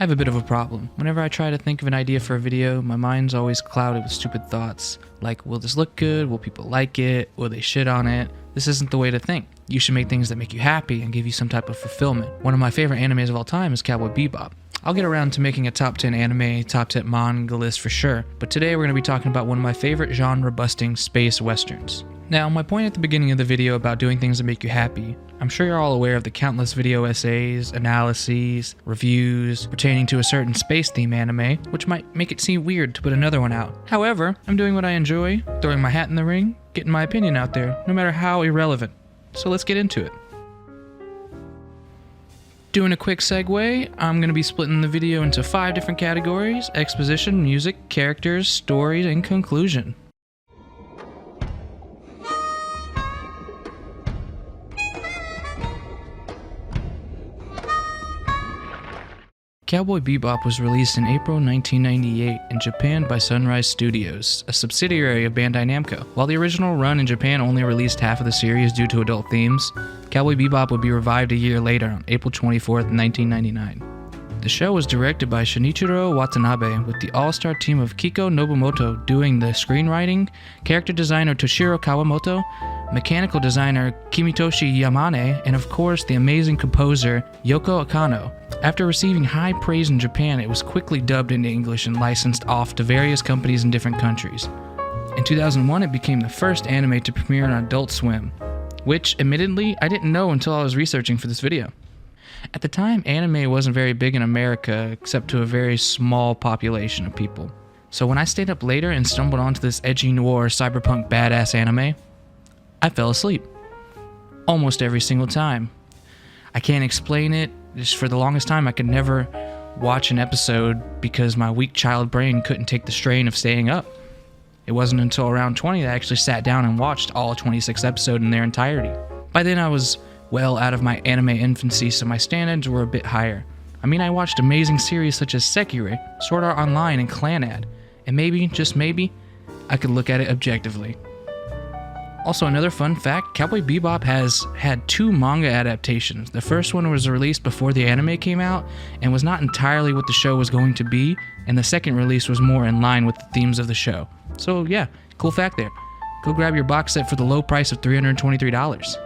I have a bit of a problem. Whenever I try to think of an idea for a video, my mind's always clouded with stupid thoughts. Like, will this look good? Will people like it? Will they shit on it? This isn't the way to think. You should make things that make you happy and give you some type of fulfillment. One of my favorite animes of all time is Cowboy Bebop. I'll get around to making a top 10 anime, top 10 manga list for sure, but today we're going to be talking about one of my favorite genre-busting space westerns. Now, my point at the beginning of the video about doing things that make you happy, I'm sure you're all aware of the countless video essays, analyses, reviews pertaining to a certain space-theme anime, which might make it seem weird to put another one out. However, I'm doing what I enjoy, throwing my hat in the ring, getting my opinion out there, no matter how irrelevant. So let's get into it. Doing a quick segue, I'm going to be splitting the video into 5 different categories: exposition, music, characters, stories, and conclusion. Cowboy Bebop was released in April 1998 in Japan by Sunrise Studios, a subsidiary of Bandai Namco. While the original run in Japan only released half of the series due to adult themes, Cowboy Bebop would be revived a year later on April 24, 1999. The show was directed by Shinichiro Watanabe, with the all-star team of Kiko Nobumoto doing the screenwriting, character designer Toshiro Kawamoto, mechanical designer Kimitoshi Yamane, and of course the amazing composer Yoko Akano. After receiving high praise in Japan, it was quickly dubbed into English and licensed off to various companies in different countries. In 2001, it became the first anime to premiere on Adult Swim, which, admittedly, I didn't know until I was researching for this video. At the time, anime wasn't very big in America, except to a very small population of people. So when I stayed up later and stumbled onto this edgy noir cyberpunk badass anime, I fell asleep. Almost every single time. I can't explain it. Just for the longest time, I could never watch an episode because my weak child brain couldn't take the strain of staying up. It wasn't until around 20 that I actually sat down and watched all 26 episodes in their entirety. By then I was well out of my anime infancy, so my standards were a bit higher. I mean, I watched amazing series such as Sekiro, Sword Art Online, and Clannad, and maybe, just maybe, I could look at it objectively. Also, another fun fact, Cowboy Bebop has had 2 manga adaptations. The first one was released before the anime came out and was not entirely what the show was going to be, and the second release was more in line with the themes of the show. So yeah, cool fact there. Go grab your box set for the low price of $323.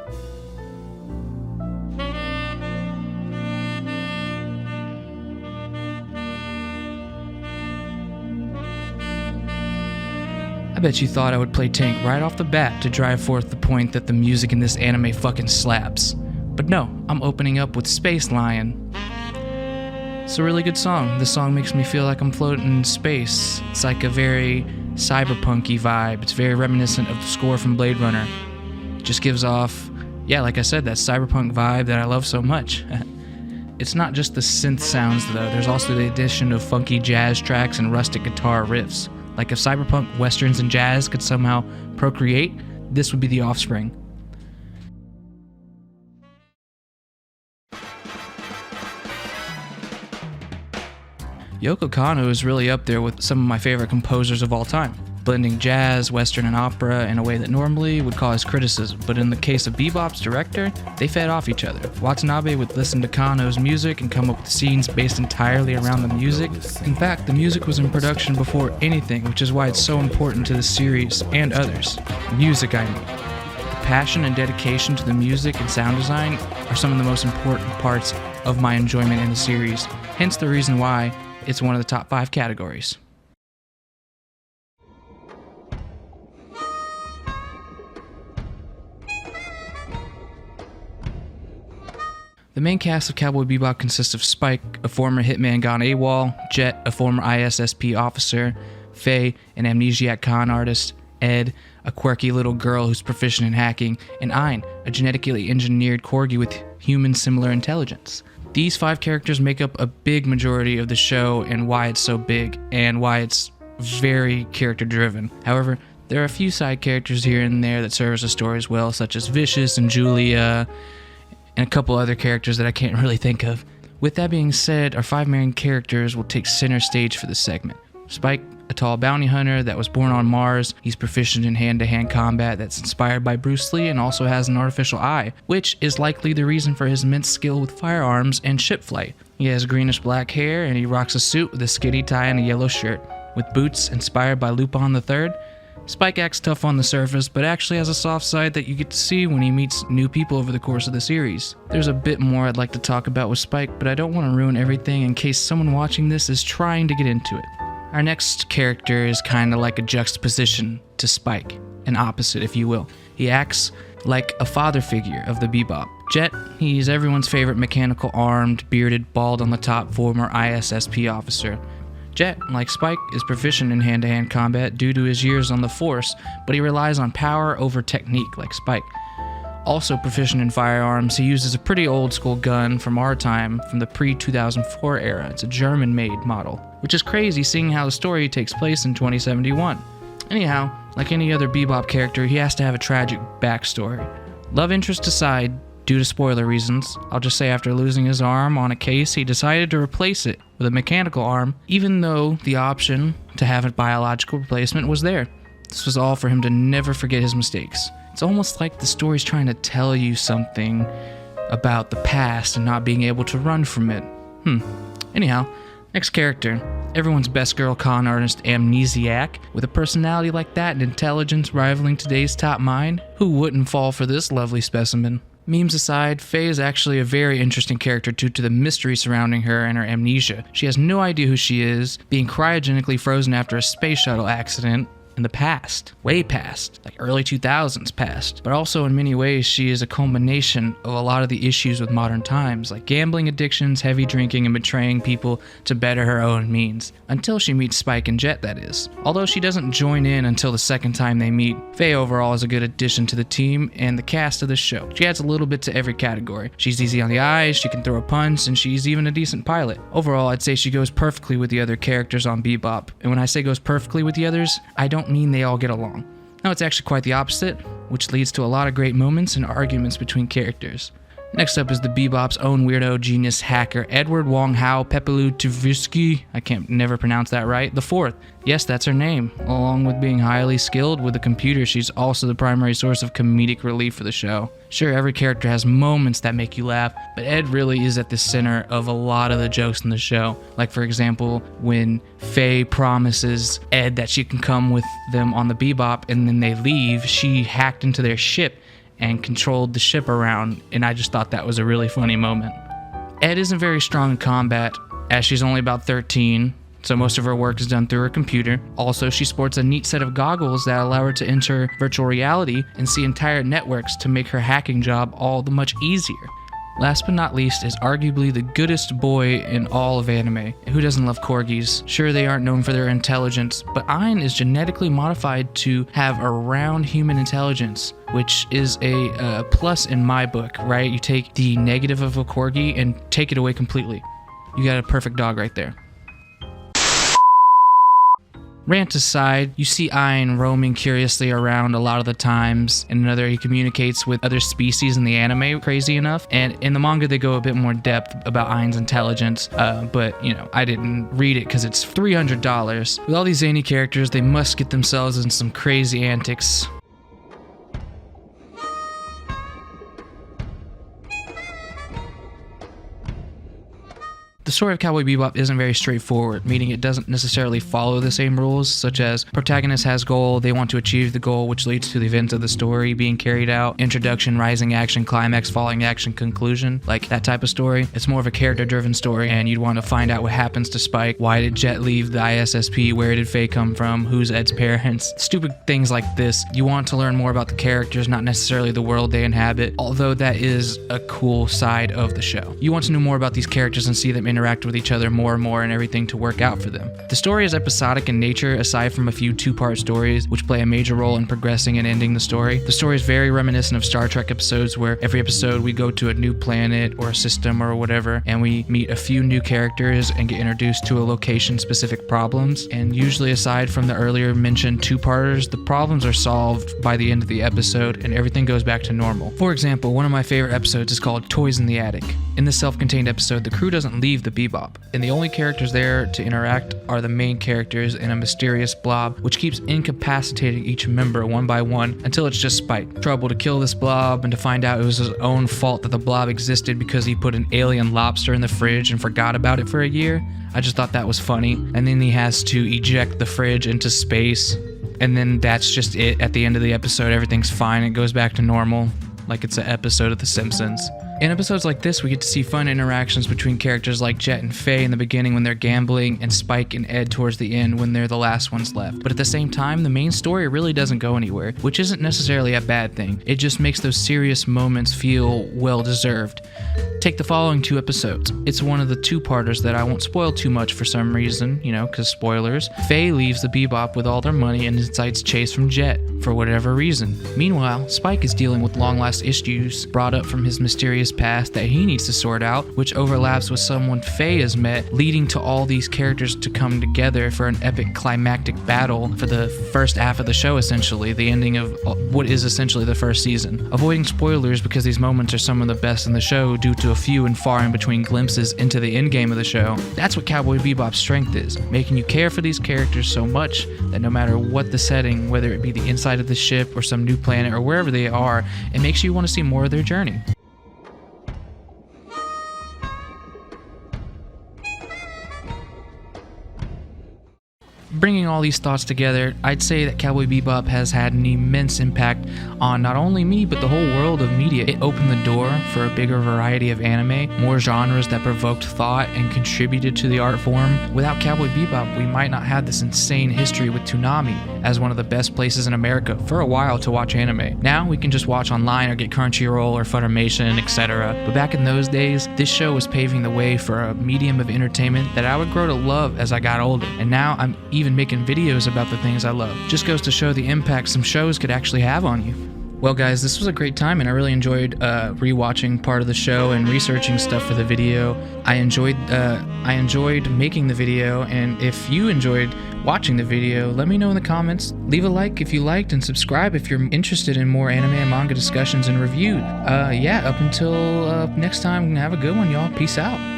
I bet you thought I would play Tank right off the bat to drive forth the point that the music in this anime fucking slaps. But no, I'm opening up with Space Lion. It's a really good song. The song makes me feel like I'm floating in space. It's like a very cyberpunky vibe. It's very reminiscent of the score from Blade Runner. It just gives off, yeah, like I said, that cyberpunk vibe that I love so much. It's not just the synth sounds though, there's also the addition of funky jazz tracks and rustic guitar riffs. Like if cyberpunk, westerns, and jazz could somehow procreate, this would be the offspring. Yoko Kanno is really up there with some of my favorite composers of all time, blending jazz, western, and opera in a way that normally would cause criticism, but in the case of Bebop's director, they fed off each other. Watanabe would listen to Kanno's music and come up with scenes based entirely around the music. In fact, the music was in production before anything, which is why it's so important to the series and others. Music, I mean. The passion and dedication to the music and sound design are some of the most important parts of my enjoyment in the series, hence the reason why it's one of the top 5 categories. The main cast of Cowboy Bebop consists of Spike, a former hitman gone AWOL, Jet, a former ISSP officer, Faye, an amnesiac con artist, Ed, a quirky little girl who's proficient in hacking, and Ein, a genetically engineered corgi with human-similar intelligence. These 5 characters make up a big majority of the show and why it's so big, and why it's very character-driven. However, there are a few side characters here and there that serve as a story as well, such as Vicious and Julia, and a couple other characters that I can't really think of. With that being said, our 5 main characters will take center stage for this segment. Spike, a tall bounty hunter that was born on Mars. He's proficient in hand-to-hand combat that's inspired by Bruce Lee and also has an artificial eye, which is likely the reason for his immense skill with firearms and ship flight. He has greenish-black hair, and he rocks a suit with a skinny tie and a yellow shirt. With boots inspired by Lupin III, Spike acts tough on the surface, but actually has a soft side that you get to see when he meets new people over the course of the series. There's a bit more I'd like to talk about with Spike, but I don't want to ruin everything in case someone watching this is trying to get into it. Our next character is kind of like a juxtaposition to Spike, an opposite if you will. He acts like a father figure of the Bebop. Jet, he's everyone's favorite mechanical armed, bearded, bald on the top former ISSP officer. Jet, like Spike, is proficient in hand-to-hand combat due to his years on the Force, but he relies on power over technique like Spike. Also proficient in firearms, he uses a pretty old-school gun from our time, from the pre-2004 era. It's a German-made model, which is crazy seeing how the story takes place in 2071. Anyhow, like any other Bebop character, he has to have a tragic backstory. Love interest aside, due to spoiler reasons, I'll just say after losing his arm on a case, he decided to replace it with a mechanical arm, even though the option to have a biological replacement was there. This was all for him to never forget his mistakes. It's almost like the story's trying to tell you something about the past and not being able to run from it. Anyhow, next character. Everyone's best girl con artist Amnesiac. With a personality like that and intelligence rivaling today's top mind, who wouldn't fall for this lovely specimen? Memes aside, Faye is actually a very interesting character due to the mystery surrounding her and her amnesia. She has no idea who she is, being cryogenically frozen after a space shuttle accident in the past, way past, like early 2000s past. But also in many ways, she is a culmination of a lot of the issues with modern times, like gambling addictions, heavy drinking, and betraying people to better her own means. Until she meets Spike and Jet, that is. Although she doesn't join in until the second time they meet, Faye overall is a good addition to the team and the cast of the show. She adds a little bit to every category. She's easy on the eyes, she can throw a punch, and she's even a decent pilot. Overall, I'd say she goes perfectly with the other characters on Bebop. And when I say goes perfectly with the others, I don't mean they all get along. No, it's actually quite the opposite, which leads to a lot of great moments and arguments between characters. Next up is the Bebop's own weirdo genius hacker, Edward Wong Hao Pepelu Tversky. I can't never pronounce that right. The fourth. Yes, that's her name. Along with being highly skilled with the computer, she's also the primary source of comedic relief for the show. Sure, every character has moments that make you laugh, but Ed really is at the center of a lot of the jokes in the show. Like, for example, when Faye promises Ed that she can come with them on the Bebop and then they leave, she hacked into their ship and controlled the ship around, and I just thought that was a really funny moment. Ed isn't very strong in combat, as she's only about 13, so most of her work is done through her computer. Also, she sports a neat set of goggles that allow her to enter virtual reality and see entire networks to make her hacking job all the much easier. Last but not least is arguably the goodest boy in all of anime. Who doesn't love corgis? Sure, they aren't known for their intelligence, but Ein is genetically modified to have around human intelligence, which is a plus in my book, right? You take the negative of a corgi and take it away completely. You got a perfect dog right there. Rant aside, you see Ein roaming curiously around a lot of the times. In another, he communicates with other species in the anime, crazy enough. And in the manga, they go a bit more depth about Ein's intelligence. But, I didn't read it because it's $300. With all these zany characters, they must get themselves in some crazy antics. The story of Cowboy Bebop isn't very straightforward, meaning it doesn't necessarily follow the same rules, such as protagonist has goal, they want to achieve the goal, which leads to the events of the story being carried out, introduction, rising action, climax, falling action, conclusion, like that type of story. It's more of a character-driven story, and you'd want to find out what happens to Spike, why did Jet leave the ISSP, where did Faye come from, who's Ed's parents, stupid things like this. You want to learn more about the characters, not necessarily the world they inhabit, although that is a cool side of the show. You want to know more about these characters and see them interact with each other more and more and everything to work out for them. The story is episodic in nature, aside from a few two-part stories, which play a major role in progressing and ending the story. The story is very reminiscent of Star Trek episodes, where every episode we go to a new planet or a system or whatever, and we meet a few new characters and get introduced to a location-specific problems. And usually, aside from the earlier mentioned two-parters, the problems are solved by the end of the episode and everything goes back to normal. For example, one of my favorite episodes is called Toys in the Attic. In this self-contained episode, the crew doesn't leave the Bebop, and the only characters there to interact are the main characters and a mysterious blob, which keeps incapacitating each member one by one until it's just Spike. Trouble to kill this blob and to find out it was his own fault that the blob existed because he put an alien lobster in the fridge and forgot about it for a year. I just thought that was funny. And then he has to eject the fridge into space, and then that's just it. At the end of the episode, everything's fine. It goes back to normal, like it's an episode of The Simpsons. In episodes like this, we get to see fun interactions between characters like Jet and Faye in the beginning when they're gambling, and Spike and Ed towards the end when they're the last ones left. But at the same time, the main story really doesn't go anywhere, which isn't necessarily a bad thing. It just makes those serious moments feel well-deserved. Take the following 2 episodes. It's one of the 2-parters that I won't spoil too much for some reason, because spoilers. Faye leaves the Bebop with all their money and incites chase from Jet, for whatever reason. Meanwhile, Spike is dealing with long-lost issues brought up from his mysterious past that he needs to sort out, which overlaps with someone Faye has met, leading to all these characters to come together for an epic climactic battle for the first half of the show, essentially, the ending of what is essentially the first season. Avoiding spoilers because these moments are some of the best in the show due to a few and far in between glimpses into the endgame of the show. That's what Cowboy Bebop's strength is, making you care for these characters so much that no matter what the setting, whether it be the inside of the ship or some new planet or wherever they are, it makes you want to see more of their journey. Bringing all these thoughts together, I'd say that Cowboy Bebop has had an immense impact on not only me, but the whole world of media. It opened the door for a bigger variety of anime, more genres that provoked thought and contributed to the art form. Without Cowboy Bebop, we might not have this insane history with Toonami as one of the best places in America for a while to watch anime. Now we can just watch online or get Crunchyroll or Funimation, etc. But back in those days, this show was paving the way for a medium of entertainment that I would grow to love as I got older. And now I'm even making videos about the things I love. Just goes to show the impact some shows could actually have on you. Well guys, this was a great time and I really enjoyed rewatching part of the show and researching stuff for the video. I enjoyed making the video, and if you enjoyed watching the video, let me know in the comments. Leave a like if you liked and subscribe if you're interested in more anime and manga discussions and reviews. Yeah, up until next time, have a good one y'all. Peace out.